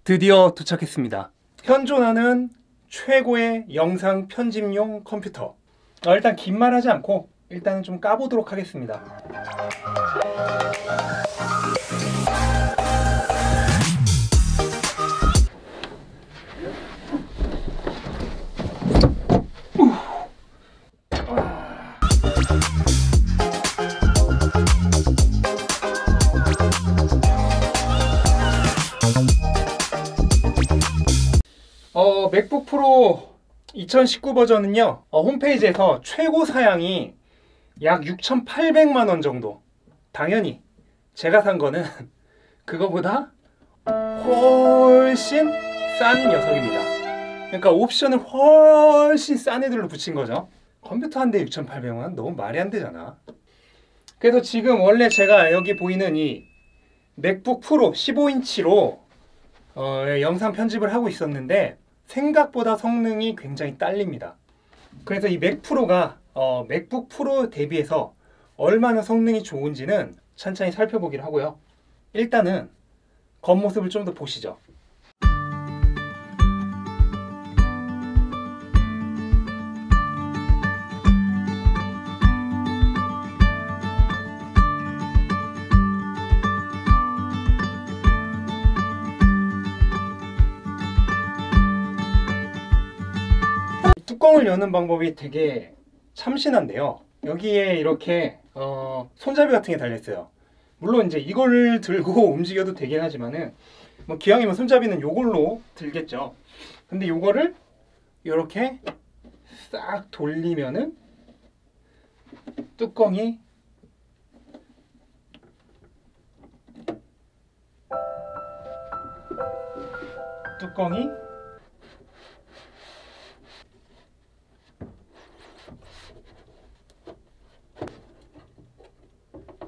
드디어 도착했습니다. 현존하는 최고의 영상 편집용 컴퓨터. 일단 긴 말 하지 않고 일단은 좀 까보도록 하겠습니다. 맥북 프로 2019 버전은요, 홈페이지에서 최고 사양이 약 6,800만 원 정도. 당연히 제가 산 거는 그거보다 훨씬 싼 녀석입니다. 그러니까 옵션을 훨씬 싼 애들로 붙인 거죠. 컴퓨터 한 대 6,800만? 너무 말이 안 되잖아. 그래서 지금 원래 제가 여기 보이는 이 맥북 프로 15인치로 영상 편집을 하고 있었는데 생각보다 성능이 굉장히 딸립니다. 그래서 이 맥 프로가 맥북 프로 대비해서 얼마나 성능이 좋은지는 천천히 살펴보기로 하고요. 일단은 겉모습을 좀 더 보시죠. 뚜껑을 여는 방법이 되게 참신한데요. 여기에 이렇게 손잡이 같은 게 달려있어요. 물론 이제 이걸 들고 움직여도 되긴 하지만은 뭐 기왕이면 손잡이는 요걸로 들겠죠. 근데 요거를 이렇게 싹 돌리면은 뚜껑이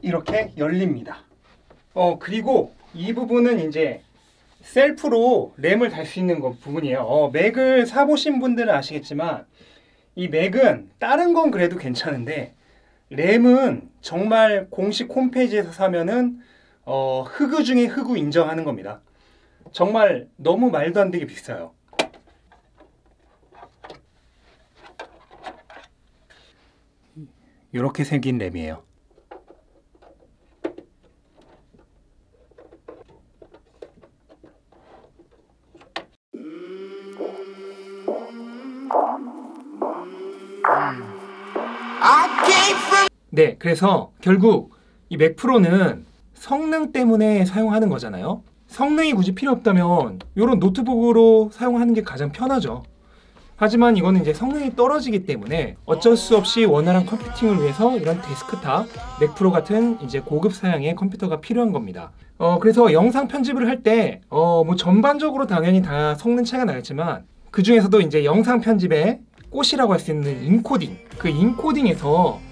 이렇게 열립니다. 그리고 이 부분은 이제 셀프로 램을 달 수 있는 부분이에요. 맥을 사보신 분들은 아시겠지만 이 맥은 다른 건 그래도 괜찮은데 램은 정말 공식 홈페이지에서 사면은 흑우 중에 흑우 인정하는 겁니다. 정말 너무 말도 안 되게 비싸요. 이렇게 생긴 램이에요. 네, 그래서 결국 이 맥 프로는 성능 때문에 사용하는 거잖아요. 성능이 굳이 필요 없다면 이런 노트북으로 사용하는 게 가장 편하죠. 하지만 이거는 이제 성능이 떨어지기 때문에 어쩔 수 없이 원활한 컴퓨팅을 위해서 이런 데스크탑, 맥 프로 같은 이제 고급 사양의 컴퓨터가 필요한 겁니다. 그래서 영상 편집을 할 때 뭐 전반적으로 당연히 다 성능 차이가 나겠지만 그 중에서도 이제 영상 편집의 꽃이라고 할 수 있는 인코딩, 그 인코딩에서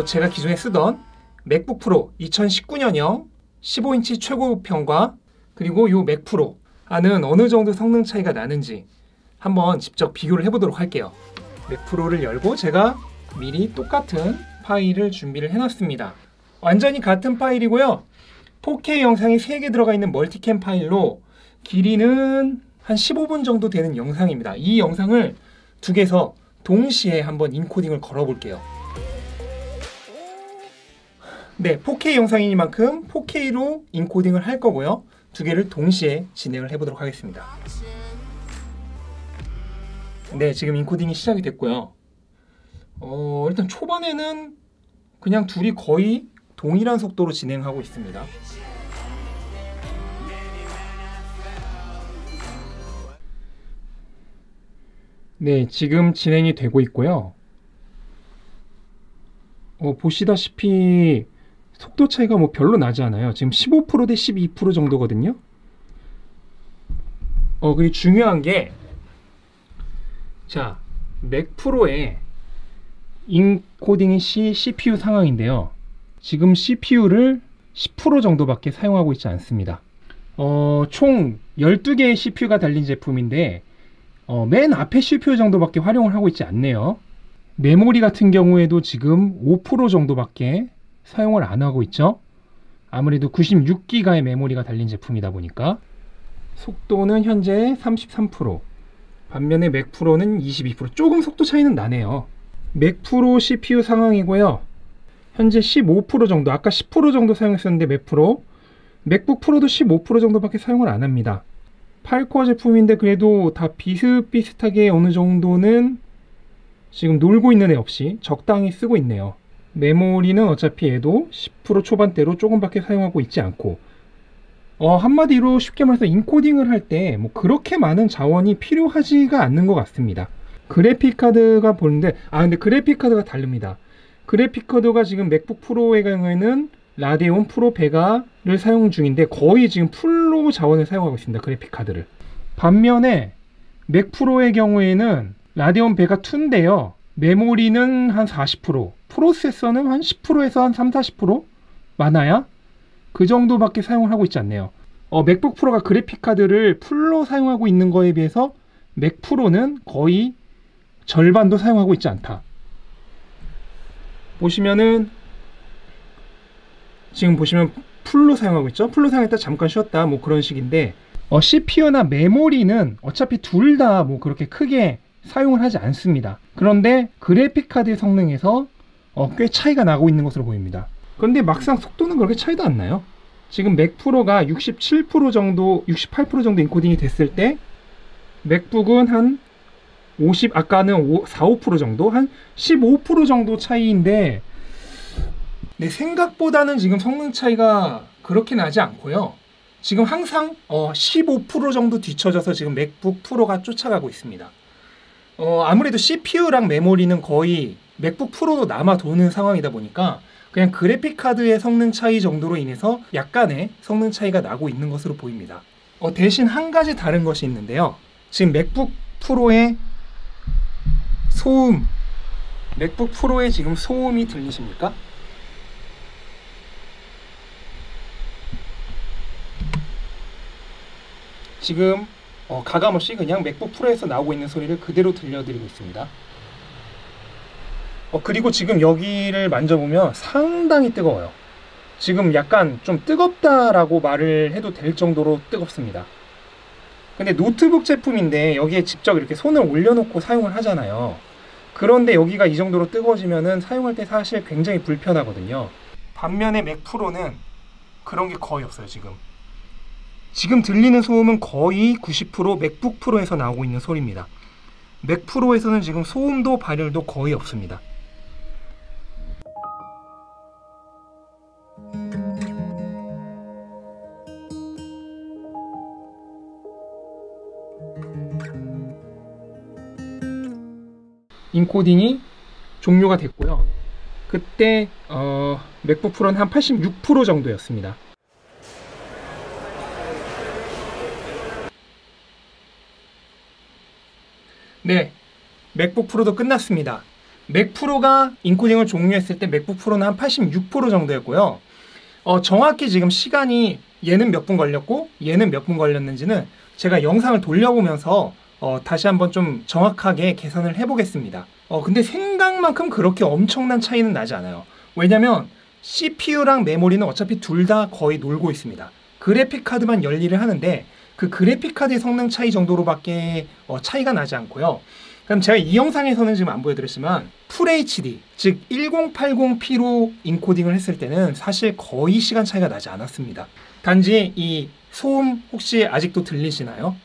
제가 기존에 쓰던 맥북 프로 2019년형 15인치 최고급형과 그리고 요 맥 프로와는 어느 정도 성능 차이가 나는지 한번 직접 비교를 해보도록 할게요. 맥 프로를 열고 제가 미리 똑같은 파일을 준비를 해놨습니다. 완전히 같은 파일이고요. 4K 영상이 3개 들어가 있는 멀티캠 파일로 길이는 한 15분 정도 되는 영상입니다. 이 영상을 두 개에서 동시에 한번 인코딩을 걸어볼게요. 네, 4K 영상이니만큼 4K로 인코딩을 할 거고요. 두 개를 동시에 진행을 해보도록 하겠습니다. 네, 지금 인코딩이 시작이 됐고요. 일단 초반에는 그냥 둘이 거의 동일한 속도로 진행하고 있습니다. 네, 지금 진행이 되고 있고요. 보시다시피 속도 차이가 뭐 별로 나지 않아요. 지금 15% 대 12% 정도거든요. 그리고 중요한 게, 자, 맥 프로의 인코딩 시 CPU 상황인데요. 지금 CPU를 10% 정도밖에 사용하고 있지 않습니다. 총 12개의 CPU가 달린 제품인데 맨 앞에 CPU 정도밖에 활용을 하고 있지 않네요. 메모리 같은 경우에도 지금 5% 정도밖에 사용을 안 하고 있죠. 아무래도 96기가의 메모리가 달린 제품이다 보니까 속도는 현재 33%, 반면에 맥 프로는 22%. 조금 속도 차이는 나네요. 맥 프로 CPU 상황이고요. 현재 15% 정도, 아까 10% 정도 사용했었는데 맥 프로, 맥북 프로도 15% 정도밖에 사용을 안 합니다. 8코어 제품인데 그래도 다 비슷비슷하게 어느 정도는 지금 놀고 있는 애 없이 적당히 쓰고 있네요. 메모리는 어차피 얘도 10% 초반대로 조금밖에 사용하고 있지 않고, 한마디로 쉽게 말해서 인코딩을 할 때 뭐 그렇게 많은 자원이 필요하지가 않는 것 같습니다. 그래픽카드가 보는데, 근데 그래픽카드가 다릅니다. 그래픽카드가 지금 맥북 프로의 경우에는 라데온 프로 베가를 사용 중인데 거의 지금 풀로 자원을 사용하고 있습니다. 그래픽카드를. 반면에 맥 프로의 경우에는 라데온 베가 2인데요. 메모리는 한 40%, 프로세서는 한 10%에서 한 30-40% 많아야 그 정도밖에 사용을 하고 있지 않네요. 맥북 프로가 그래픽카드를 풀로 사용하고 있는 거에 비해서 맥 프로는 거의 절반도 사용하고 있지 않다. 보시면은 지금 보시면 풀로 사용하고 있죠. 풀로 사용했다 잠깐 쉬었다 뭐 그런 식인데, CPU나 메모리는 어차피 둘 다 뭐 그렇게 크게 사용을 하지 않습니다. 그런데 그래픽카드의 성능에서 꽤 차이가 나고 있는 것으로 보입니다. 그런데 막상 속도는 그렇게 차이도 안 나요. 지금 맥 프로가 67% 정도, 68% 정도 인코딩이 됐을 때 맥북은 한 50, 아까는 4-5% 정도, 한 15% 정도 차이인데, 내 생각보다는 지금 성능 차이가 그렇게 나지 않고요. 지금 항상 15% 정도 뒤쳐져서 지금 맥북 프로가 쫓아가고 있습니다. 아무래도 CPU랑 메모리는 거의 맥북 프로도 남아 도는 상황이다 보니까 그냥 그래픽카드의 성능 차이 정도로 인해서 약간의 성능 차이가 나고 있는 것으로 보입니다. 대신 한 가지 다른 것이 있는데요. 지금 맥북 프로의 소음, 맥북 프로의 지금 소음이 들리십니까? 지금 가감없이 그냥 맥북 프로에서 나오고 있는 소리를 그대로 들려드리고 있습니다. 그리고 지금 여기를 만져보면 상당히 뜨거워요. 지금 약간 좀 뜨겁다라고 말을 해도 될 정도로 뜨겁습니다. 근데 노트북 제품인데 여기에 직접 이렇게 손을 올려놓고 사용을 하잖아요. 그런데 여기가 이 정도로 뜨거워지면은 사용할 때 사실 굉장히 불편하거든요. 반면에 맥 프로는 그런 게 거의 없어요. 지금 들리는 소음은 거의 90% 맥북 프로에서 나오고 있는 소리입니다. 맥 프로에서는 지금 소음도 발열도 거의 없습니다. 인코딩이 종료가 됐고요. 그때 맥북 프로는 한 86% 정도였습니다. 네, 맥북 프로도 끝났습니다. 맥 프로가 인코딩을 종료했을 때 맥북 프로는 한 86% 정도였고요. 정확히 지금 시간이 얘는 몇 분 걸렸고 얘는 몇 분 걸렸는지는 제가 영상을 돌려보면서 다시 한번 좀 정확하게 계산을 해보겠습니다. 근데 생각만큼 그렇게 엄청난 차이는 나지 않아요. 왜냐면 CPU랑 메모리는 어차피 둘 다 거의 놀고 있습니다. 그래픽카드만 열일을 하는데 그 그래픽카드의 성능 차이 정도로밖에 차이가 나지 않고요. 그럼 제가 이 영상에서는 지금 안 보여드렸지만 FHD, 즉 1080p로 인코딩을 했을 때는 사실 거의 시간 차이가 나지 않았습니다. 단지 이 소음 혹시 아직도 들리시나요?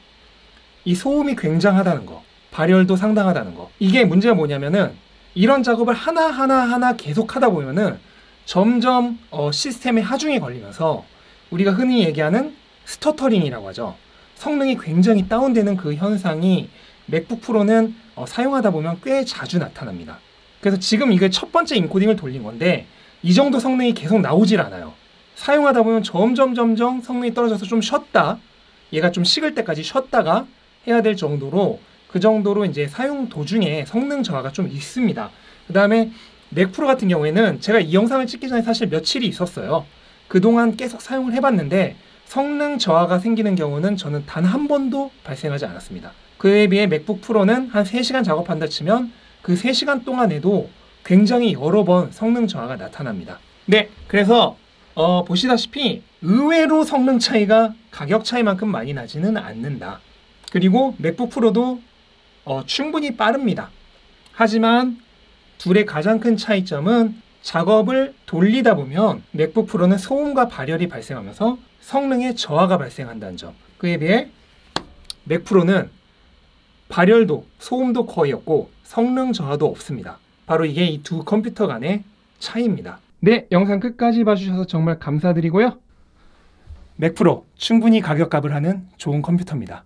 이 소음이 굉장하다는 거, 발열도 상당하다는 거. 이게 문제가 뭐냐면은 이런 작업을 하나 계속 하다 보면은 점점 시스템의 하중에 걸리면서 우리가 흔히 얘기하는 스터터링이라고 하죠. 성능이 굉장히 다운되는 그 현상이 맥북 프로는 사용하다 보면 꽤 자주 나타납니다. 그래서 지금 이게 첫 번째 인코딩을 돌린 건데 이 정도 성능이 계속 나오질 않아요. 사용하다 보면 점점 성능이 떨어져서 좀 쉬었다, 얘가 좀 식을 때까지 쉬었다가 해야 될 정도로, 그 정도로 이제 사용 도중에 성능 저하가 좀 있습니다. 그 다음에 맥 프로 같은 경우에는 제가 이 영상을 찍기 전에 사실 며칠이 있었어요. 그동안 계속 사용을 해봤는데 성능 저하가 생기는 경우는 저는 단 한 번도 발생하지 않았습니다. 그에 비해 맥북 프로는 한 3시간 작업한다 치면 그 3시간 동안에도 굉장히 여러 번 성능 저하가 나타납니다. 네, 그래서 보시다시피 의외로 성능 차이가 가격 차이만큼 많이 나지는 않는다. 그리고 맥북 프로도 충분히 빠릅니다. 하지만 둘의 가장 큰 차이점은 작업을 돌리다 보면 맥북 프로는 소음과 발열이 발생하면서 성능에 저하가 발생한다는 점. 그에 비해 맥 프로는 발열도 소음도 거의 없고 성능 저하도 없습니다. 바로 이게 이 두 컴퓨터 간의 차이입니다. 네, 영상 끝까지 봐주셔서 정말 감사드리고요. 맥 프로 충분히 가격값을 하는 좋은 컴퓨터입니다.